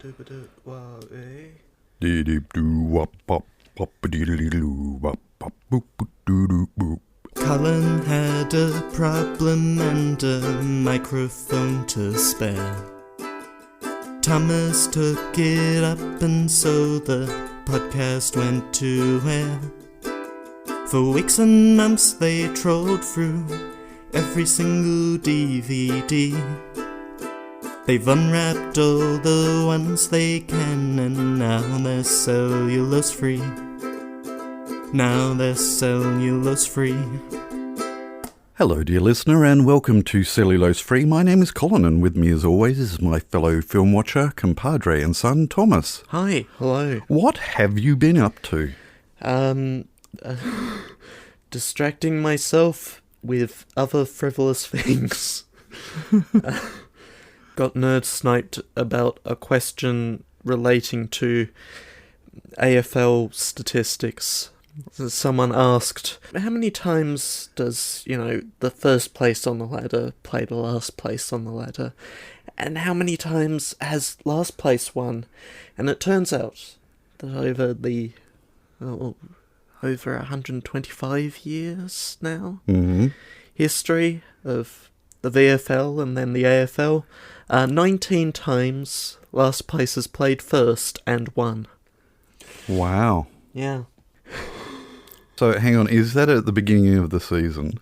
Colin had a problem and a microphone to spare. Thomas took it up and so the podcast went to air. For weeks and months they trawled through every single DVD. They've unwrapped all the ones they can and now they're cellulose free. Now they're cellulose free. Hello dear listener and welcome to Cellulose Free. My name is Colin and with me as always is my fellow film watcher, compadre and son, Thomas. Hi, hello. What have you been up to? Distracting myself with other frivolous things. Got nerd sniped about a question relating to AFL statistics. Someone asked, how many times does, the first place on the ladder play the last place on the ladder? And how many times has last place won? And it turns out that over 125 years now, history of the VFL and then the AFL, 19 times last place has played first and won. Wow. Yeah. So hang on, is that at the beginning of the season?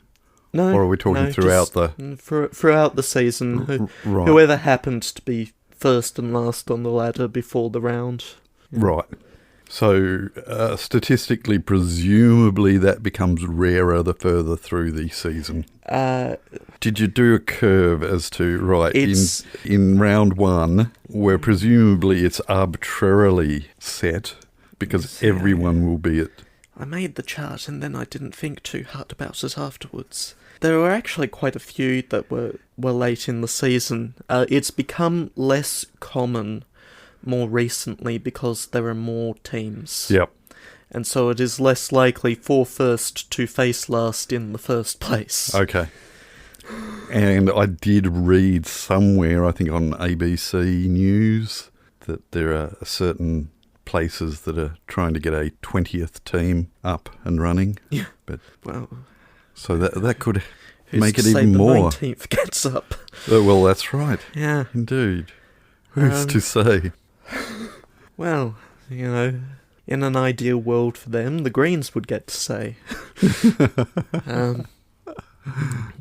No. Or are we talking throughout throughout the season? Right. Whoever happened to be first and last on the ladder before the round. Yeah. Right. So statistically, presumably that becomes rarer the further through the season. Did you do a curve as to, in round one, where presumably it's arbitrarily set, because everyone will be at... I made the chart and then I didn't think too hard about it afterwards. There were actually quite a few that were late in the season. It's become less common more recently because there are more teams. Yep. And so it is less likely for first to face last in the first place. Okay. And I did read somewhere, I think on ABC News, that there are certain places that are trying to get a 20th team up and running. Yeah. But well, so that could who's make to it say even more. The 19th gets up. Well, that's right. Yeah. Indeed. Who's to say? Well, in an ideal world for them, the Greens would get to say.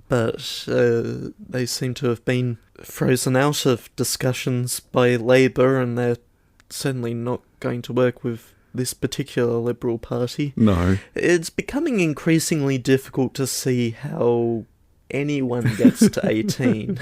But they seem to have been frozen out of discussions by Labour, and they're certainly not going to work with this particular Liberal Party. No. It's becoming increasingly difficult to see how anyone gets to 18.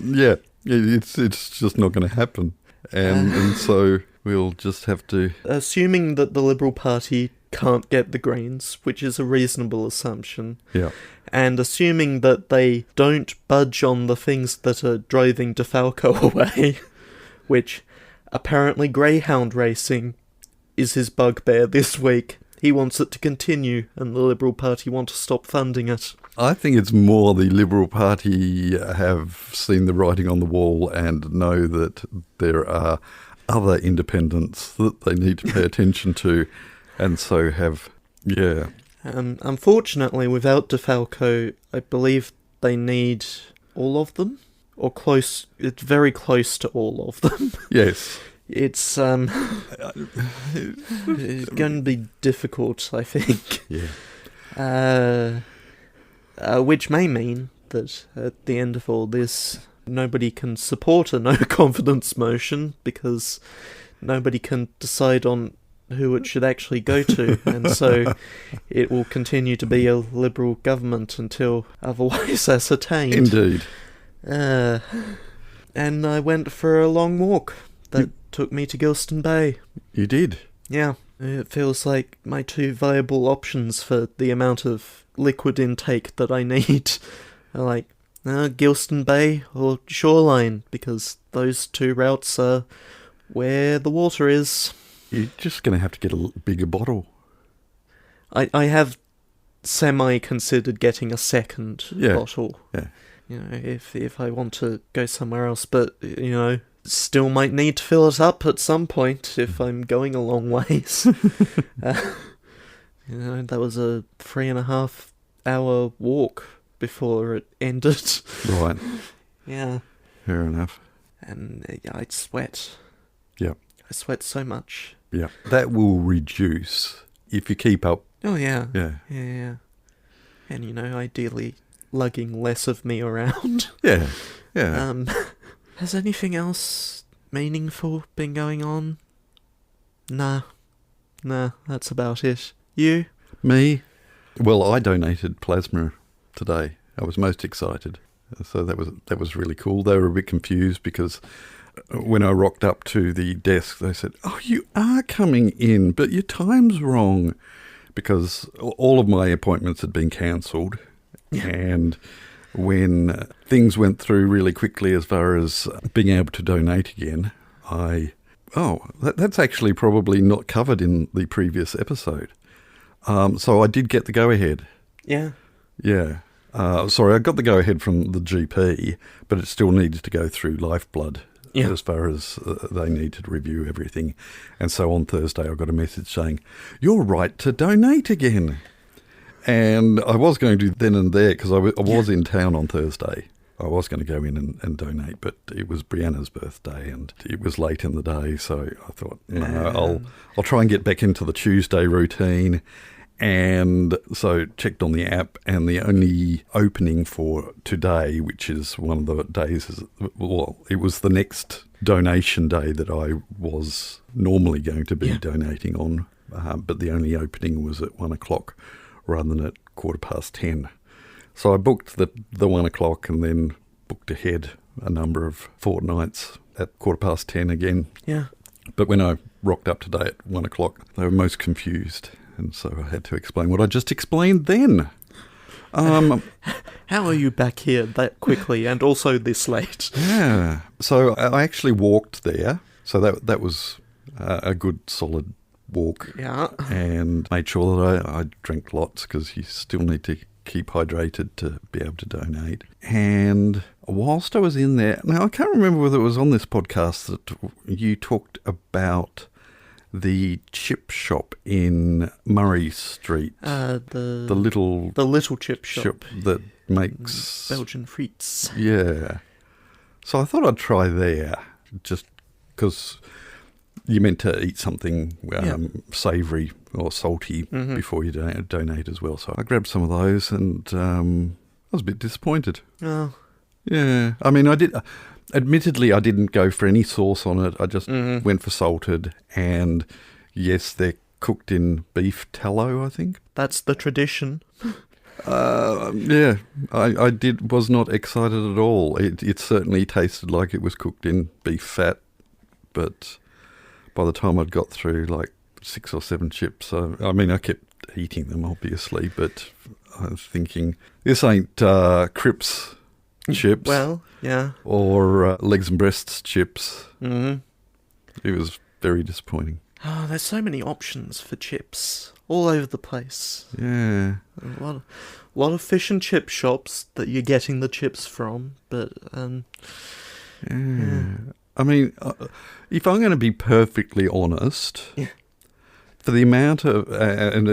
Yeah, it's just not going to happen. And so we'll just have to... Assuming that the Liberal Party can't get the Greens, which is a reasonable assumption, yeah, and assuming that they don't budge on the things that are driving DeFalco away, which apparently greyhound racing is his bugbear this week. He wants it to continue, and the Liberal Party want to stop funding it. I think it's more the Liberal Party have seen the writing on the wall and know that there are other independents that they need to pay attention to, and so have, yeah. Unfortunately, without DeFalco, I believe they need all of them, or close. It's very close to all of them. Yes. It's it's going to be difficult, I think. Yeah. Which may mean that at the end of all this, nobody can support a no-confidence motion because nobody can decide on who it should actually go to, and so it will continue to be a Liberal government until otherwise ascertained. Indeed. And I went for a long walk that took me to Gilston Bay. You did? Yeah. It feels like my two viable options for the amount of liquid intake that I need are like Gilston Bay or Shoreline, because those two routes are where the water is. You're just going to have to get a bigger bottle. I have semi-considered getting a second bottle. Yeah. If I want to go somewhere else, but still might need to fill it up at some point if I'm going a long ways. That was a 3.5-hour walk before it ended. Right. Yeah. Fair enough. And I'd sweat. Yeah. I sweat so much. Yeah. That will reduce if you keep up. Oh, yeah. Yeah. Yeah. And, ideally lugging less of me around. Yeah. Yeah. Has anything else meaningful been going on? Nah, that's about it. You? Me? Well, I donated plasma today. I was most excited. So that was really cool. They were a bit confused because when I rocked up to the desk, they said, "Oh, you are coming in, but your time's wrong," because all of my appointments had been cancelled. Yeah. And when things went through really quickly as far as being able to donate again, that's actually probably not covered in the previous episode. So I did get the go-ahead. Yeah. Yeah. Sorry, I got the go-ahead from the GP, but it still needed to go through Lifeblood as far as they need to review everything. And so on Thursday I got a message saying, "You're right to donate again." And I was going to then and there, because I was in town on Thursday. I was going to go in and donate, but it was Brianna's birthday and it was late in the day, so I thought, no, I'll try and get back into the Tuesday routine. And so checked on the app, and the only opening for today, which is one of the days, it was the next donation day that I was normally going to be donating on, but the only opening was at 1 o'clock rather than at 10:15. So I booked the 1 o'clock and then booked ahead a number of fortnights at 10:15 again. Yeah. But when I rocked up today at 1 o'clock, they were most confused. And so I had to explain what I just explained then. How are you back here that quickly and also this late? Yeah. So I actually walked there. So that was a good solid walk. Yeah. And made sure that I drank lots, because you still need to keep hydrated to be able to donate. And whilst I was in there, now I can't remember whether it was on this podcast that you talked about the chip shop in Murray Street. The little chip shop that makes Belgian frites. Yeah. So I thought I'd try there, just because you meant to eat something savoury or salty before you donate as well. So I grabbed some of those, and I was a bit disappointed. Oh. Yeah. I mean, admittedly, I didn't go for any sauce on it. I just went for salted, and yes, they're cooked in beef tallow, I think. That's the tradition. Yeah, I was not excited at all. It certainly tasted like it was cooked in beef fat, but by the time I'd got through like 6 or 7 chips, I kept eating them, obviously, but I was thinking, this ain't Crips chips. Well, yeah. Or legs and breasts chips. Mm-hmm. It was very disappointing. Oh, there's so many options for chips all over the place. Yeah. A lot of fish and chip shops that you're getting the chips from, but yeah. I mean, if I'm going to be perfectly honest, for the amount of, and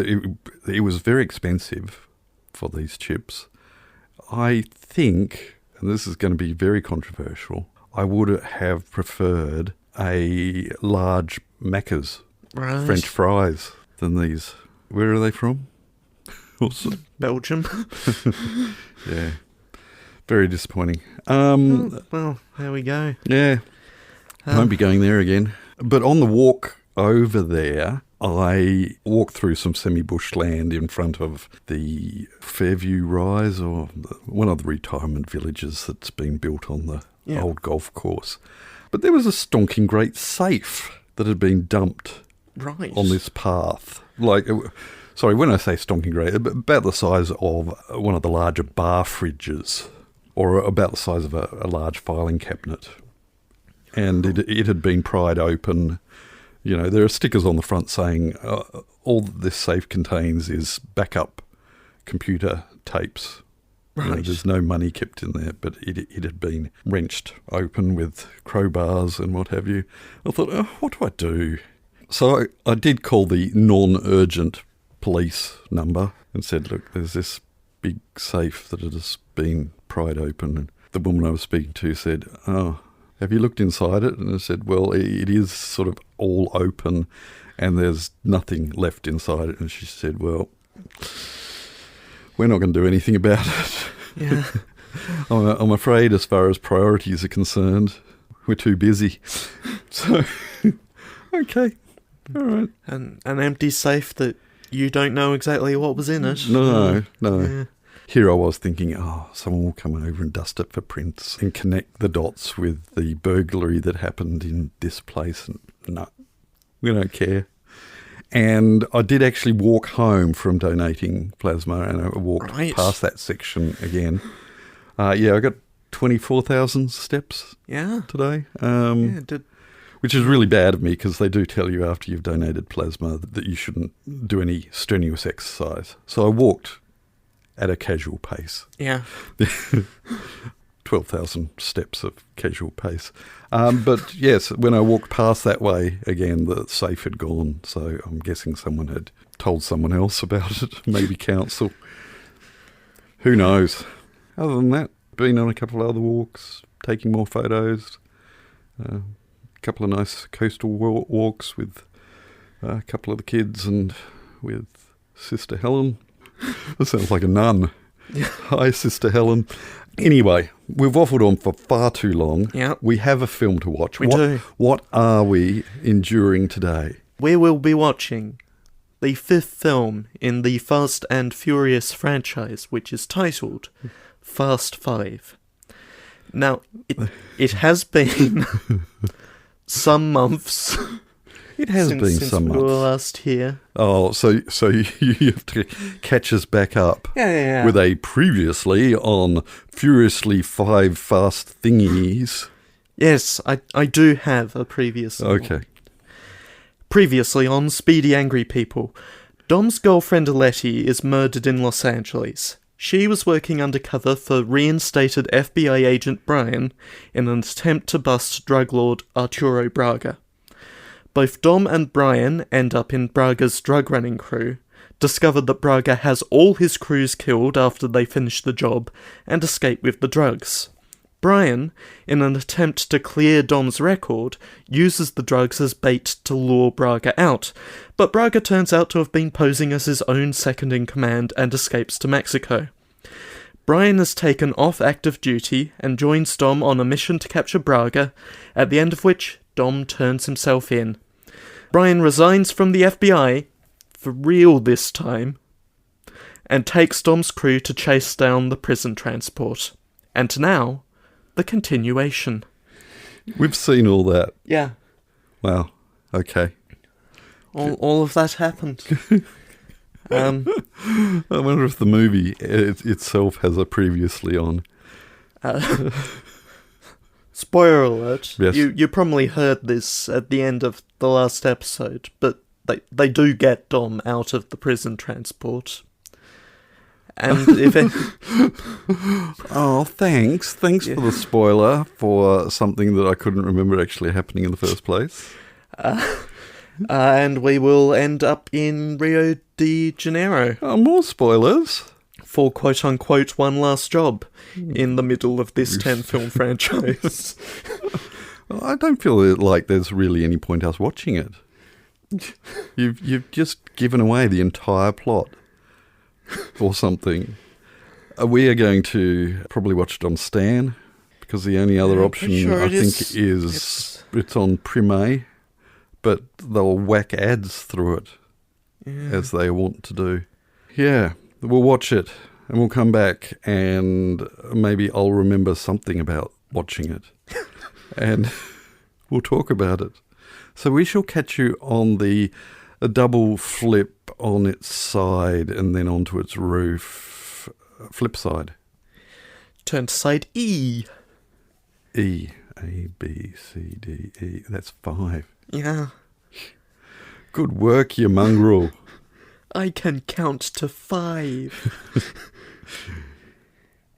it was very expensive for these chips, I think, and this is going to be very controversial, I would have preferred a large Macca's French fries than these. Where are they from? Awesome. Belgium. Yeah. Very disappointing. Well, there we go. Yeah. I won't be going there again. But on the walk over there, I walked through some semi-bush land in front of the Fairview Rise, or one of the retirement villages that's been built on the old golf course. But there was a stonking great safe that had been dumped on this path. Sorry, when I say stonking great, about the size of one of the larger bar fridges, or about the size of a large filing cabinet. And it had been pried open. You know, there are stickers on the front saying all that this safe contains is backup computer tapes Right. There's no money kept in there, but it had been wrenched open with crowbars and what have you. I thought, oh, what do I do? So I did call the non-urgent police number and said, look, there's this big safe that has been pried open. And the woman I was speaking to said, oh, have you looked inside it? And I said, well, it is sort of all open and there's nothing left inside it. And she said, well, we're not going to do anything about it. Yeah. I'm afraid as far as priorities are concerned, we're too busy. So, okay, all right. An empty safe that you don't know exactly what was in it. No. Yeah. Here I was thinking, someone will come over and dust it for prints and connect the dots with the burglary that happened in this place. And no, we don't care. And I did actually walk home from donating plasma, and I walked past that section again. I got 24,000 steps today. Which is really bad of me because they do tell you after you've donated plasma that you shouldn't do any strenuous exercise. So I walked at a casual pace. Yeah. 12,000 steps of casual pace. But yes, when I walked past that way again, the safe had gone. So I'm guessing someone had told someone else about it, maybe council. Who knows? Other than that, been on a couple of other walks, taking more photos. A couple of nice coastal walks with a couple of the kids and with Sister Helen. That sounds like a nun. Hi, Sister Helen. Anyway, we've waffled on for far too long. Yeah. We have a film to watch. We do. What are we enduring today? We will be watching the 5th film in the Fast and Furious franchise, which is titled Fast 5. Now, it has been some months. It has been some months. Since we were last here. Oh, so you have to catch us back up with a previously on Furiously 5 Fast Thingies. Yes, I do have a previous one. Okay. Previously on Speedy Angry People, Dom's girlfriend Letty is murdered in Los Angeles. She was working undercover for reinstated FBI agent Brian in an attempt to bust drug lord Arturo Braga. Both Dom and Brian end up in Braga's drug running crew, discover that Braga has all his crews killed after they finish the job, and escape with the drugs. Brian, in an attempt to clear Dom's record, uses the drugs as bait to lure Braga out, but Braga turns out to have been posing as his own second-in-command and escapes to Mexico. Brian is taken off active duty and joins Dom on a mission to capture Braga, at the end of which Dom turns himself in. Brian resigns from the FBI, for real this time, and takes Dom's crew to chase down the prison transport. And now, the continuation. We've seen all that. Yeah. Wow. Okay. All of that happened. I wonder if the movie itself has a previously on. Spoiler alert. Yes. You probably heard this at the end of the last episode, but they do get Dom out of the prison transport. And if it... Oh, thanks. Thanks for the spoiler for something that I couldn't remember actually happening in the first place. And we will end up in Rio de Janeiro. Oh, more spoilers. For quote-unquote one last job in the middle of this 10-film franchise. I don't feel like there's really any point us watching it. You've just given away the entire plot or something. We are going to probably watch it on Stan, because the only other option I think is it's on Prime, but they'll whack ads through it as they want to do. Yeah. We'll watch it and we'll come back and maybe I'll remember something about watching it and we'll talk about it. So we shall catch you on a double flip on its side and then onto its roof. Flip side. Turn to side E. E. A, B, C, D, E. That's 5. Yeah. Good work, you mongrel. I can count to 5.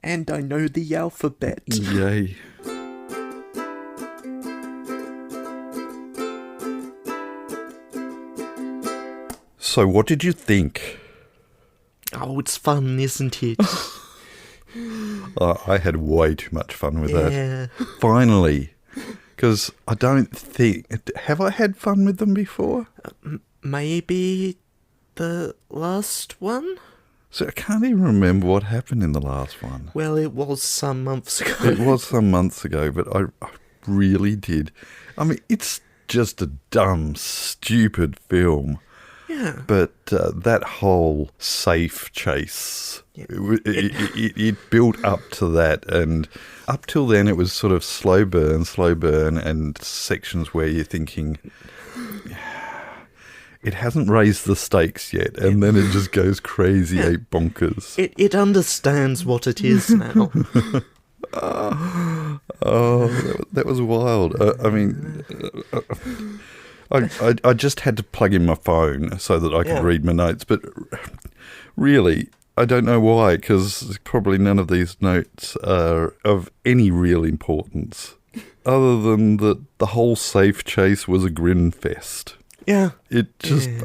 And I know the alphabet. Yay. So what did you think? Oh, it's fun, isn't it? I had way too much fun with that. Yeah. Finally. Because I don't think... Have I had fun with them before? Maybe the last one? So I can't even remember what happened in the last one. Well, it was some months ago. It was some months ago, but I really did. I mean, it's just a dumb, stupid film. Yeah. But that whole safe chase, Yeah. it built up to that. And up till then, it was sort of slow burn, and sections where you're thinking... It hasn't raised the stakes yet, and then it just goes crazy, ape bonkers. It understands what it is now. That was wild. I mean, I just had to plug in my phone so that I could read my notes, but really, I don't know why, because probably none of these notes are of any real importance, other than that the whole safe chase was a grin fest. Yeah.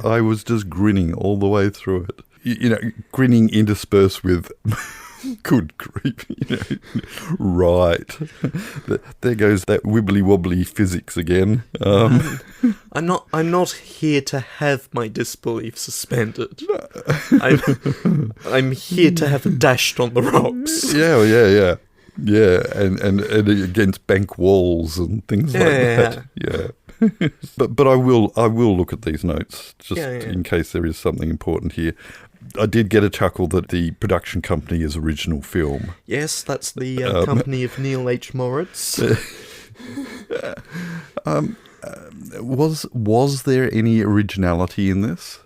I was just grinning all the way through it. You know, grinning interspersed with, good grief, right. There goes that wibbly wobbly physics again. I'm not here to have my disbelief suspended. I'm here to have it dashed on the rocks. Yeah, and against bank walls and things like that. Yeah. But I will look at these notes just in case there is something important here. I did get a chuckle that the production company is Original Film. Yes, that's the company of Neil H. Moritz. Was there any originality in this?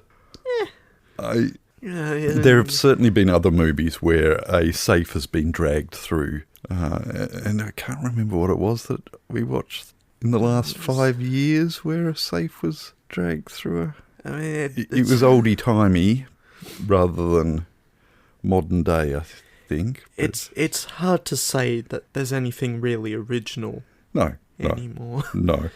There have certainly been other movies where a safe has been dragged through, and I can't remember what it was that we watched in the last 5 years where a safe was dragged through it was oldie-timey rather than modern day, I think. It's hard to say that there's anything really original anymore. No.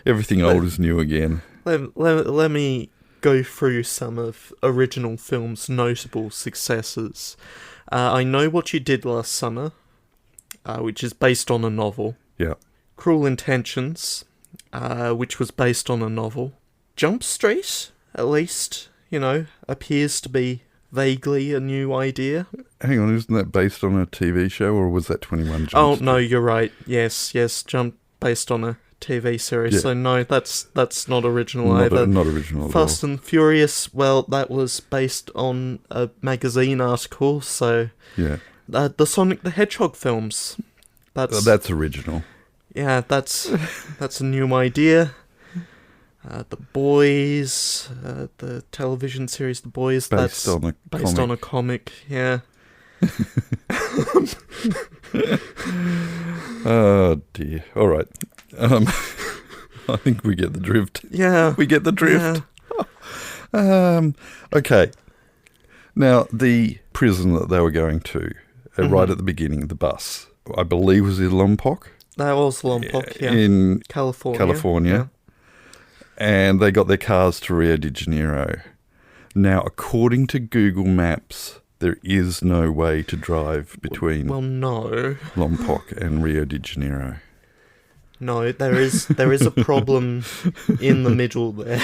Everything old is new again. Let me go through some of original film's notable successes. I Know What You Did Last Summer, which is based on a novel. Yeah. Cruel Intentions, which was based on a novel. Jump Street, at least, appears to be vaguely a new idea. Hang on, isn't that based on a TV show, or was that 21 Jump Oh, Street? no, you're right. Yes, Jump based on a TV series. Yeah. So no, that's not original either. Not original at all. Fast and Furious, well, that was based on a magazine article, so... Yeah. The Sonic the Hedgehog films. That's original. Yeah, that's a new idea. The Boys, the television series The Boys. Based on a comic. Yeah. Oh dear. All right. I think we get the drift. Yeah. We get the drift. Yeah. Okay. Now, the prison that they were going to, right at the beginning, the bus, I believe was in Lompoc. That was Lompoc, yeah. In California. Yeah. And they got their cars to Rio de Janeiro. Now, according to Google Maps, there is no way to drive between Lompoc and Rio de Janeiro. No, there is a problem in the middle there.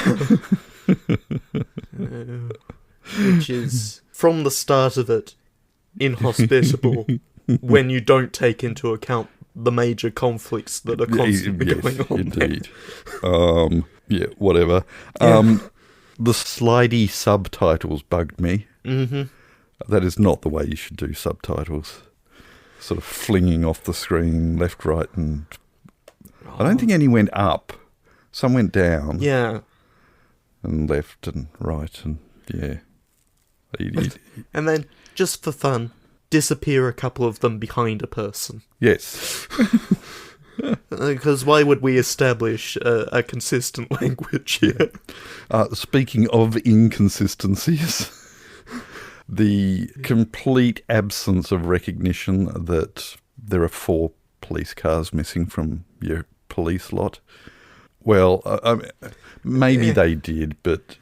Which is, from the start of it, inhospitable when you don't take into account the major conflicts that are constantly going on. Indeed. Yeah, whatever. The slidey subtitles bugged me. Mm-hmm. That is not the way you should do subtitles. Sort of flinging off the screen left, right, and... I don't think any went up. Some went down. Yeah. And left and right and, yeah. And then, just for fun, disappear a couple of them behind a person. Yes. Because why would we establish a consistent language here? Speaking of inconsistencies, The complete absence of recognition that there are 4 police cars missing from your police lot. Well, maybe they did, but...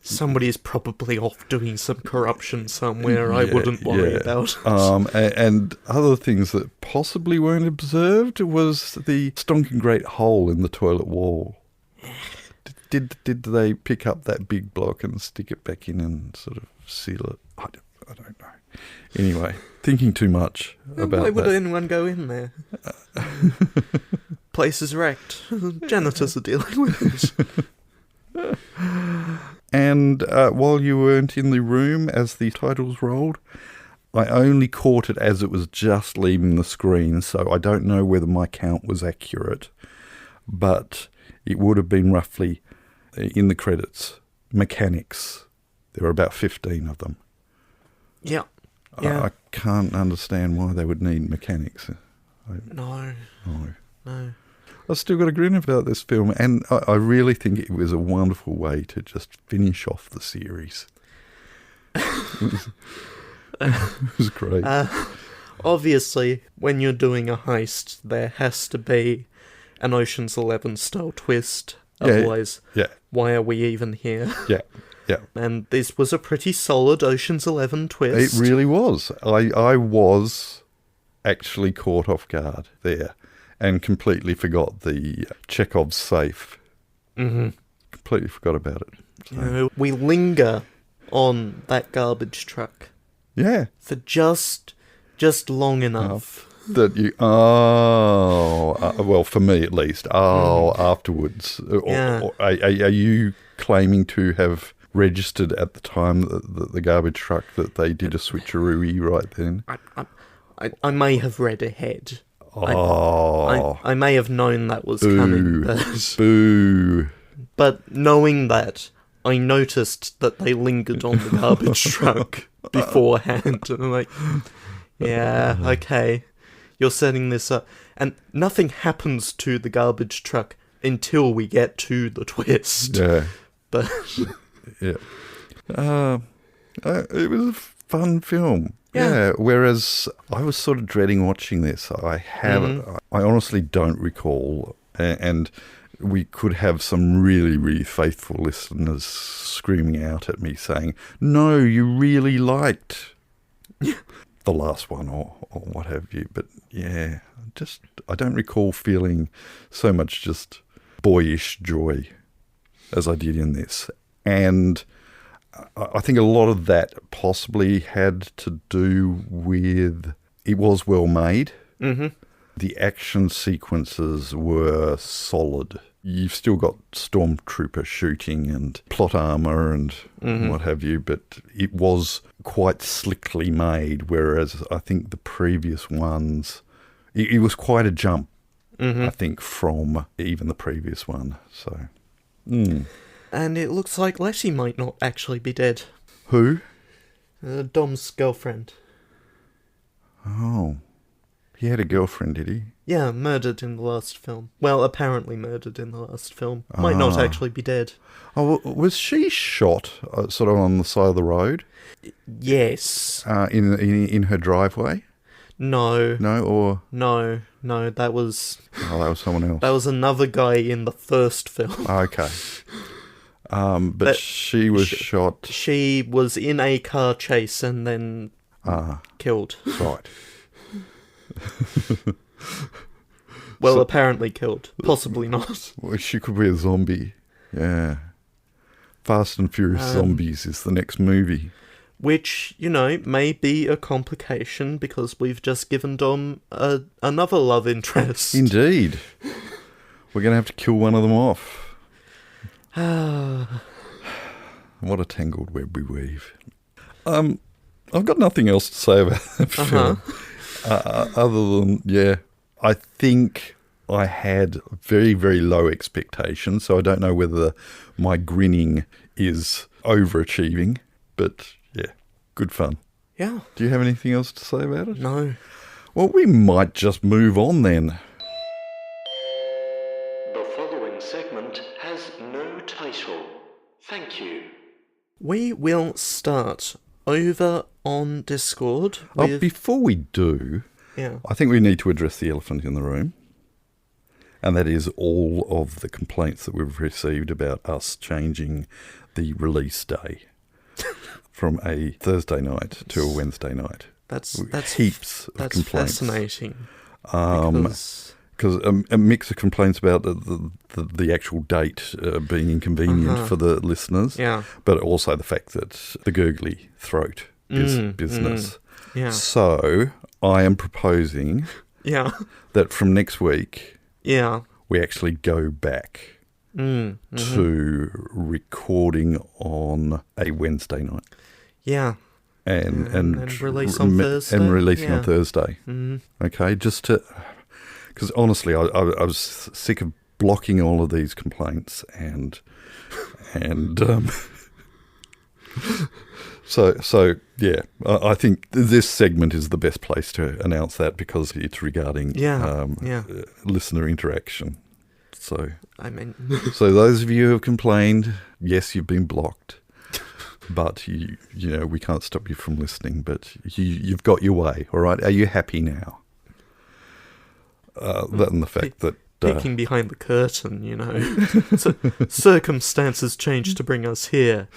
Somebody's probably off doing some corruption somewhere. I wouldn't worry about it. And other things that possibly weren't observed was the stonking great hole in the toilet wall. Did they pick up that big block and stick it back in and sort of seal it? I don't know. Anyway, thinking too much about that. Why would anyone go in there? Place is wrecked. Janitors are dealing with it. And while you weren't in the room as the titles rolled, I only caught it as it was just leaving the screen, so I don't know whether my count was accurate, but it would have been roughly in the credits. Mechanics. There were about 15 of them. Yeah. I can't understand why they would need mechanics. No. I've still got a grin about this film, and I really think it was a wonderful way to just finish off the series. It was great. Obviously, when you're doing a heist, there has to be an Ocean's 11 style twist. Otherwise, why are we even here? Yeah. And this was a pretty solid Ocean's 11 twist. It really was. I was actually caught off guard there and completely forgot the Chekhov's safe. Mm-hmm. Completely forgot about it. So. We linger on that garbage truck. Yeah. For just long enough. That you... well, for me at least. Afterwards. Or are you claiming to have registered at the time the garbage truck that they did a switcheroo right then? I may have read ahead. I may have known that was coming. Boo. But knowing that, I noticed that they lingered on the garbage truck beforehand. And I'm like, yeah, okay. You're setting this up. And nothing happens to the garbage truck until we get to the twist. Yeah. But... yeah. It was a fun film. Yeah. Whereas I was sort of dreading watching this. I honestly don't recall. And we could have some really, really faithful listeners screaming out at me saying, no, you really liked the last one or what have you. But yeah, I don't recall feeling so much just boyish joy as I did in this. And I think a lot of that possibly had to do with it was well made. Mm-hmm. The action sequences were solid. You've still got stormtrooper shooting and plot armor and what have you, but it was quite slickly made, whereas I think the previous ones, it was quite a jump, I think, from even the previous one. So... And it looks like Letty might not actually be dead. Who? Dom's girlfriend. Oh. He had a girlfriend, did he? Yeah, murdered in the last film. Well, apparently murdered in the last film. Might not actually be dead. Oh, was she shot sort of on the side of the road? Yes. In her driveway? No. No, or... No, that was... Oh, that was someone else. That was another guy in the first film. Okay. But she was shot... She was in a car chase and then killed. Right. Well, apparently killed. Possibly not. Well, she could be a zombie. Yeah. Fast and Furious Zombies is the next movie. Which, may be a complication because we've just given Dom another love interest. Indeed. We're going to have to kill one of them off. What a tangled web we weave. I've got nothing else to say about that film. Other than, I think I had very, very low expectations, so I don't know whether my grinning is overachieving, but yeah, good fun. Yeah. Do you have anything else to say about it? No. Well, we might just move on then. The following segment has no title. Thank you. We will start over on Discord. Before we do, I think we need to address the elephant in the room. And that is all of the complaints that we've received about us changing the release day from a Thursday night to a Wednesday night. That's heaps of complaints. Fascinating. Because a mix of complaints about the actual date being inconvenient for the listeners, but also the fact that the gurgly throat is business. Yeah. So I am proposing that from next week, we actually go back to recording on a Wednesday night. Yeah. And release on Thursday. And releasing on Thursday. Okay, just to... Because honestly, I was sick of blocking all of these complaints and so yeah, I think this segment is the best place to announce that because it's regarding listener interaction. So so those of you who have complained, yes, you've been blocked, but you know we can't stop you from listening. But you've got your way, all right? Are you happy now? That and the fact that... peeking behind the curtain, you know. Circumstances changed to bring us here,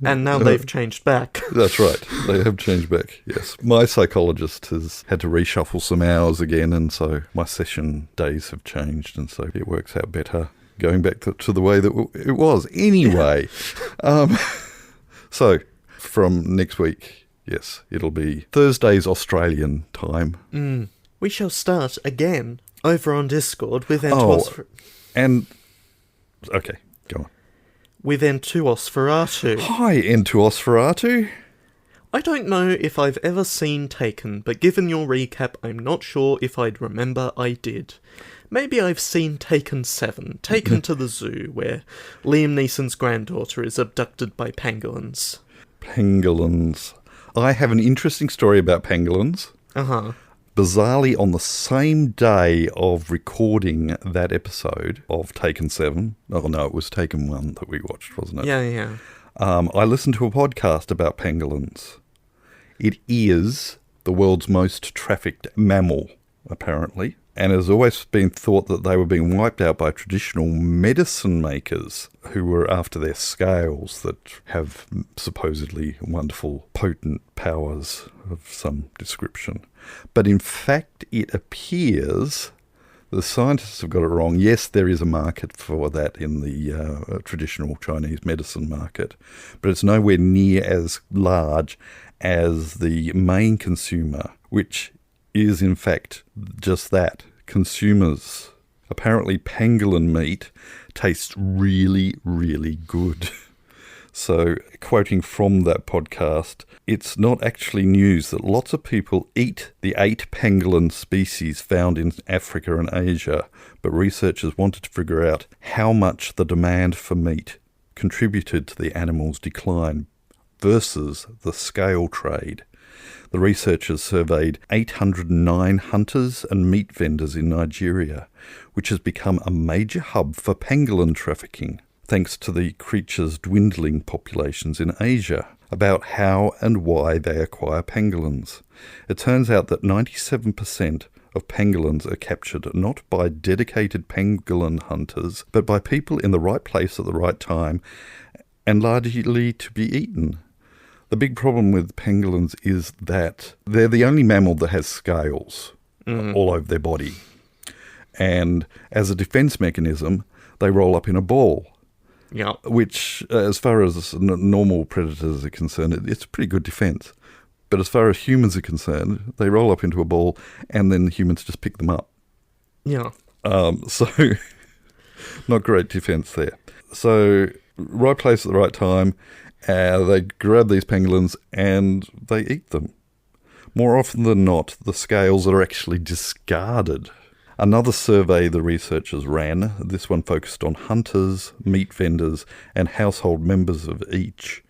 and now they've changed back. That's right. They have changed back, yes. My psychologist has had to reshuffle some hours again, and so my session days have changed, and so it works out better going back to the way that it was. Anyway, so from next week, yes, it'll be Thursdays Australian time. We shall start again over on Discord with Okay, go on. With Entuosferatu. Hi, Entuosferatu. I don't know if I've ever seen Taken, but given your recap, I'm not sure if I'd remember I did. Maybe I've seen Taken 7, Taken to the Zoo, where Liam Neeson's granddaughter is abducted by pangolins. Pangolins. I have an interesting story about pangolins. Bizarrely, on the same day of recording that episode of Taken 7, oh no, it was Taken 1 that we watched, wasn't it? Yeah. I listened to a podcast about pangolins. It is the world's most trafficked mammal, apparently, and it has always been thought that they were being wiped out by traditional medicine makers who were after their scales that have supposedly wonderful, potent powers of some description. But in fact, it appears the scientists have got it wrong. Yes, there is a market for that in the traditional Chinese medicine market, but it's nowhere near as large as the main consumer, which is in fact just that, consumers. Apparently pangolin meat tastes really, really good. So, quoting from that podcast, it's not actually news that lots of people eat the 8 pangolin species found in Africa and Asia, but researchers wanted to figure out how much the demand for meat contributed to the animal's decline versus the scale trade. The researchers surveyed 809 hunters and meat vendors in Nigeria, which has become a major hub for pangolin trafficking, thanks to the creature's dwindling populations in Asia, about how and why they acquire pangolins. It turns out that 97% of pangolins are captured not by dedicated pangolin hunters, but by people in the right place at the right time, and largely to be eaten. The big problem with pangolins is that they're the only mammal that has scales all over their body. And as a defense mechanism, they roll up in a ball. Yeah. Which, as far as normal predators are concerned, it's a pretty good defense. But as far as humans are concerned, they roll up into a ball and then humans just pick them up. Yeah. So, not great defense there. So, right place at the right time, they grab these pangolins and they eat them. More often than not, the scales are actually discarded. Another survey the researchers ran, this one focused on hunters, meat vendors, and household members of each,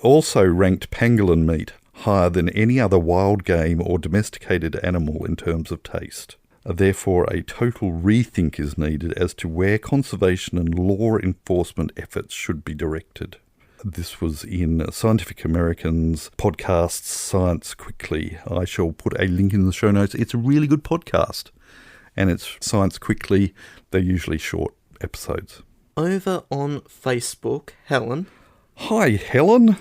also ranked pangolin meat higher than any other wild game or domesticated animal in terms of taste. Therefore, a total rethink is needed as to where conservation and law enforcement efforts should be directed. This was in Scientific American's podcast, Science Quickly. I shall put a link in the show notes. It's a really good podcast, and it's Science Quickly. They're usually short episodes. Over on Facebook, Helen. Hi, Helen.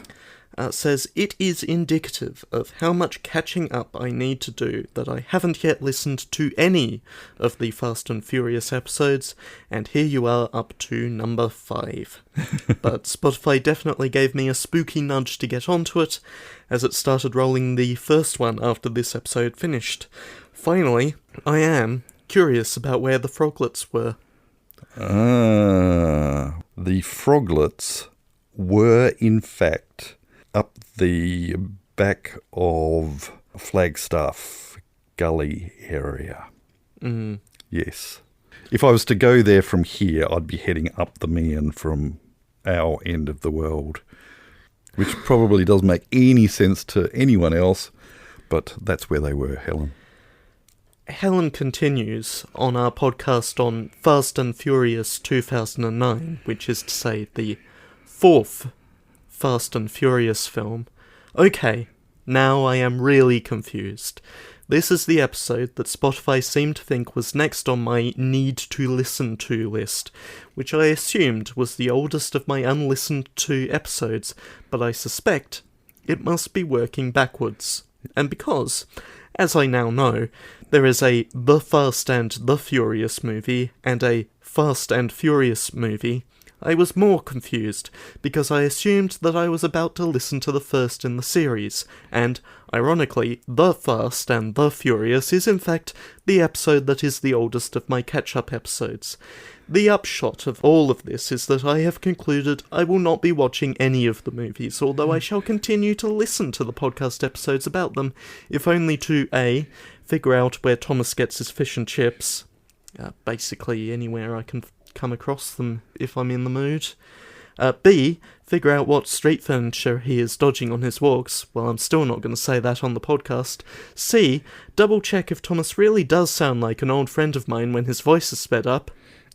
Says, it is indicative of how much catching up I need to do that I haven't yet listened to any of the Fast and Furious episodes, and here you are up to number 5. But Spotify definitely gave me a spooky nudge to get onto it, as it started rolling the first one after this episode finished. Finally, I am curious about where the froglets were. The froglets were, in fact, up the back of Flagstaff Gully area. Yes. If I was to go there from here, I'd be heading up the Meon from our end of the world, which probably doesn't make any sense to anyone else, but that's where they were, Helen. Helen continues on our podcast on Fast and Furious 2009, which is to say the 4th Fast and Furious film. Okay, now I am really confused. This is the episode that Spotify seemed to think was next on my need to listen to list, which I assumed was the oldest of my unlistened to episodes, but I suspect it must be working backwards. And because, as I now know, there is a The Fast and the Furious movie and a Fast and Furious movie, I was more confused, because I assumed that I was about to listen to the first in the series, and, ironically, The Fast and the Furious is in fact the episode that is the oldest of my catch-up episodes. The upshot of all of this is that I have concluded I will not be watching any of the movies, although I shall continue to listen to the podcast episodes about them, if only to A, figure out where Thomas gets his fish and chips, basically anywhere I can come across them if I'm in the mood. B, figure out what street furniture he is dodging on his walks. Well, I'm still not going to say that on the podcast. C, double check if Thomas really does sound like an old friend of mine when his voice is sped up.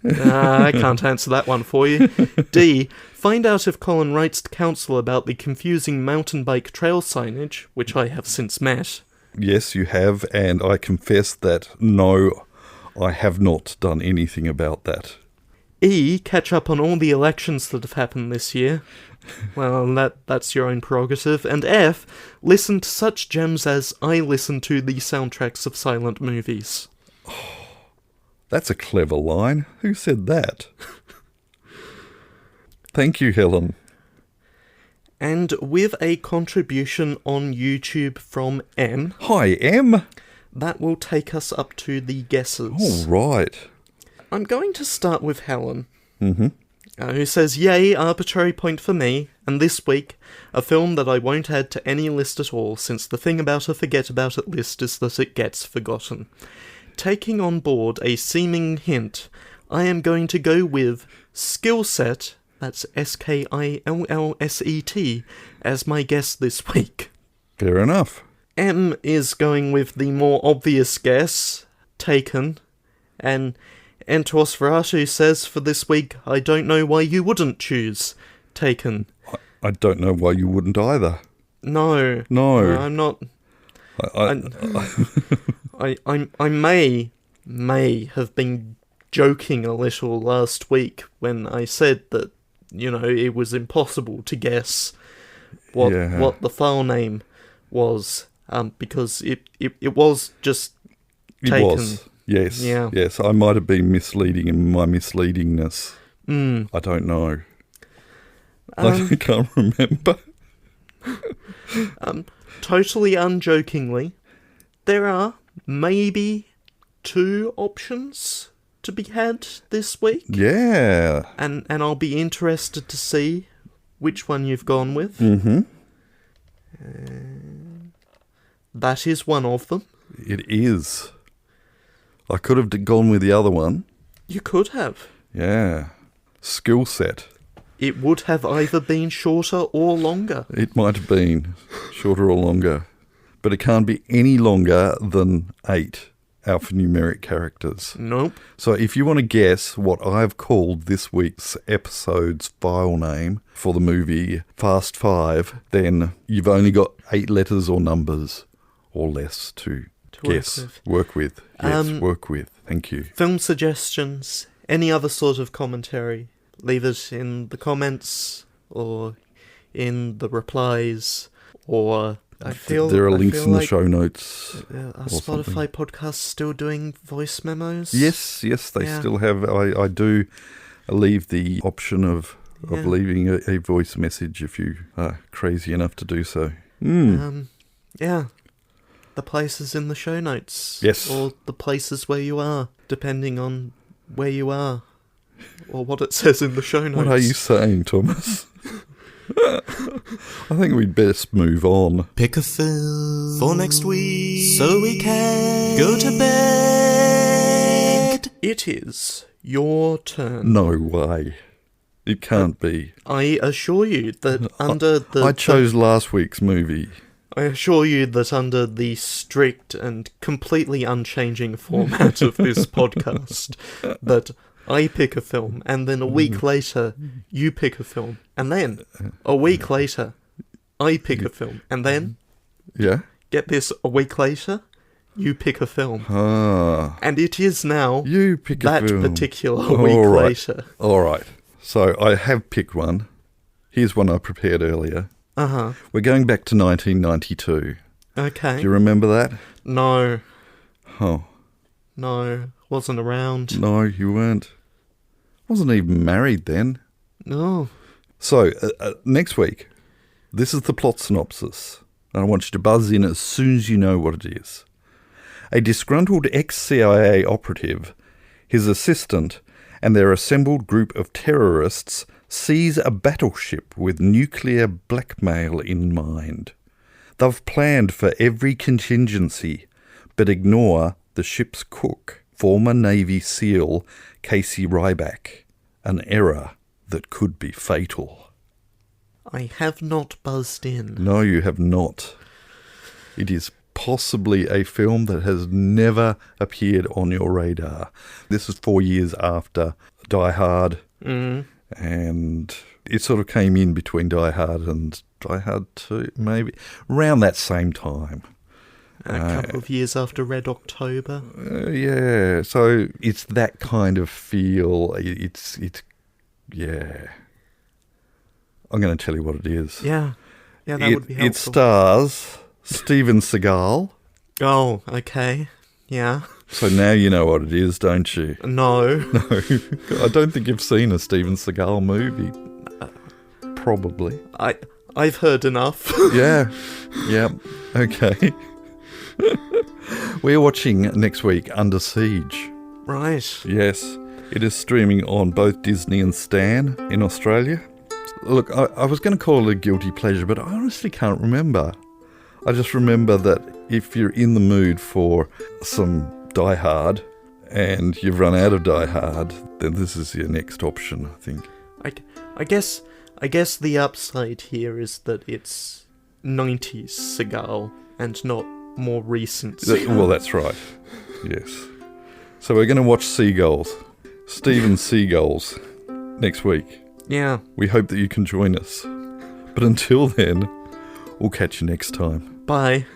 I can't answer that one for you. D, find out if Colin writes to council about the confusing mountain bike trail signage, which I have since met. Yes, you have, and I confess that no, I have not done anything about that. E, catch up on all the elections that have happened this year. Well, that's your own prerogative. And F, listen to such gems as I listen to the soundtracks of silent movies. That's a clever line. Who said that? Thank you, Helen. And with a contribution on YouTube from M. Hi, M. That will take us up to the guesses. All right. I'm going to start with Helen, who says, yay, arbitrary point for me, and this week, a film that I won't add to any list at all, since the thing about a forget about it list is that it gets forgotten. Taking on board a seeming hint, I am going to go with Skill Set, that's Skillset, as my guess this week. Fair enough. M is going with the more obvious guess, Taken, and Entos Veratu says for this week, I don't know why you wouldn't choose Taken. I don't know why you wouldn't either. No, I'm not. I may have been joking a little last week when I said that, it was impossible to guess what the file name was, because it was just Taken. It was. Yes, yeah. Yes, I might have been misleading in my misleadingness. I don't know. I can't remember. Totally unjokingly, there are maybe 2 options to be had this week. Yeah. And I'll be interested to see which one you've gone with. That is one of them. It is. I could have gone with the other one. You could have. Yeah. Skill Set. It would have either been shorter or longer. It might have been shorter or longer. But it can't be any longer than 8. alphanumeric characters. Nope. So if you want to guess what I've called this week's episode's file name for the movie Fast Five, then you've only got 8 letters or numbers or less to guess. Work with. Yes, work with. Thank you. Film suggestions, any other sort of commentary, leave it in the comments or in the replies, or there are links in the show notes. Are Spotify podcasts still doing voice memos? Yes, they still have. I do leave the option of leaving a voice message if you are crazy enough to do so. The places in the show notes. Yes. Or the places where you are, depending on where you are, or what it says in the show notes. What are you saying, Thomas? I think we'd best move on. Pick a film for next week so we can go to bed. It is your turn. No way. It can't be. I assure you that I chose last week's movie. I assure you that under the strict and completely unchanging format of this podcast, that I pick a film, and then a week later, you pick a film, and then a week later, I pick a film, and then, get this, a week later, you pick a film. And it is now you pick that film. Particular week later. All right. So I have picked one. Here's one I prepared earlier. We're going back to 1992. Okay. Do you remember that? No. Oh. No. Wasn't around. No, you weren't. Wasn't even married then. No. So, next week, this is the plot synopsis. And I want you to buzz in as soon as you know what it is. A disgruntled ex-CIA operative, his assistant, and their assembled group of terrorists seize a battleship with nuclear blackmail in mind. They've planned for every contingency, but ignore the ship's cook, former Navy SEAL Casey Ryback, an error that could be fatal. I have not buzzed in. No, you have not. It is possibly a film that has never appeared on your radar. This is 4 years after Die Hard, and it sort of came in between Die Hard and Die Hard 2, maybe around that same time. A couple of years after Red October. Yeah, so it's that kind of feel. It's yeah. I'm going to tell you what it is. Yeah, that would be helpful. It stars Steven Seagal. Oh, okay. Yeah. So now you know what it is, don't you? No. No. I don't think you've seen a Steven Seagal movie. Probably. I've heard enough. Yeah. Okay. We're watching next week Under Siege. Right. Yes. It is streaming on both Disney and Stan in Australia. Look, I was going to call it a guilty pleasure, but I honestly can't remember. I just remember that if you're in the mood for some Die Hard and you've run out of Die Hard, then this is your next option, I think. I guess the upside here is that it's 90s Seagal and not more recent Seagal. Well, that's right. Yes. So we're going to watch Seagulls. Steven Seagulls next week. Yeah. We hope that you can join us. But until then, we'll catch you next time. Bye.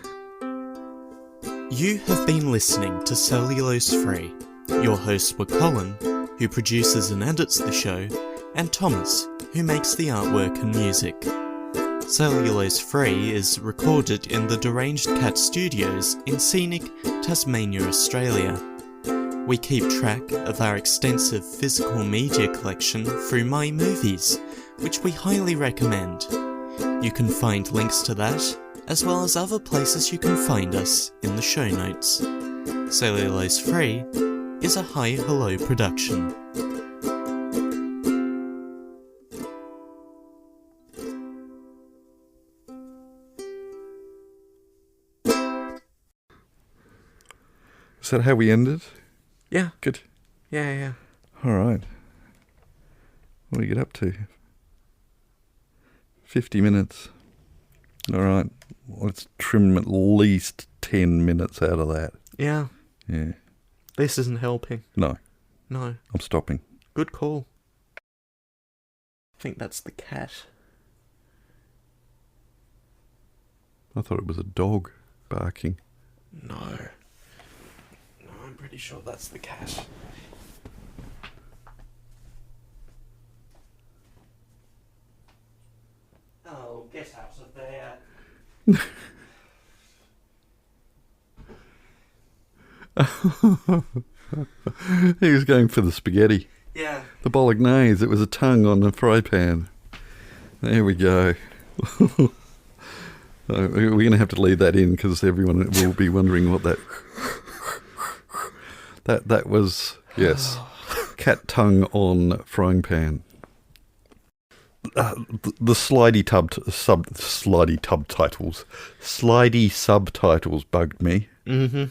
You have been listening to Cellulose Free. Your hosts were Colin, who produces and edits the show, and Thomas, who makes the artwork and music. Cellulose Free is recorded in the Deranged Cat Studios in scenic Tasmania, Australia. We keep track of our extensive physical media collection through My Movies, which we highly recommend. You can find links to that, as well as other places you can find us in the show notes. Cellulose Free is a Hi Hello production. Is that how we ended? Yeah. Good. Yeah. All right. What do we get up to? 50 minutes. All right. Let's trim at least 10 minutes out of that. Yeah. Yeah. This isn't helping. No, No. I'm stopping. Good call. I think that's the cat. I thought it was a dog barking. No. No, I'm pretty sure that's the cat. Oh, get out of there. He was going for the spaghetti. Yeah. The bolognese. It was a tongue on a fry pan. There we go. We're going to have to leave that in because everyone will be wondering what that was. Yes, cat tongue on frying pan. The slidey subtitles bugged me. Mm-hmm.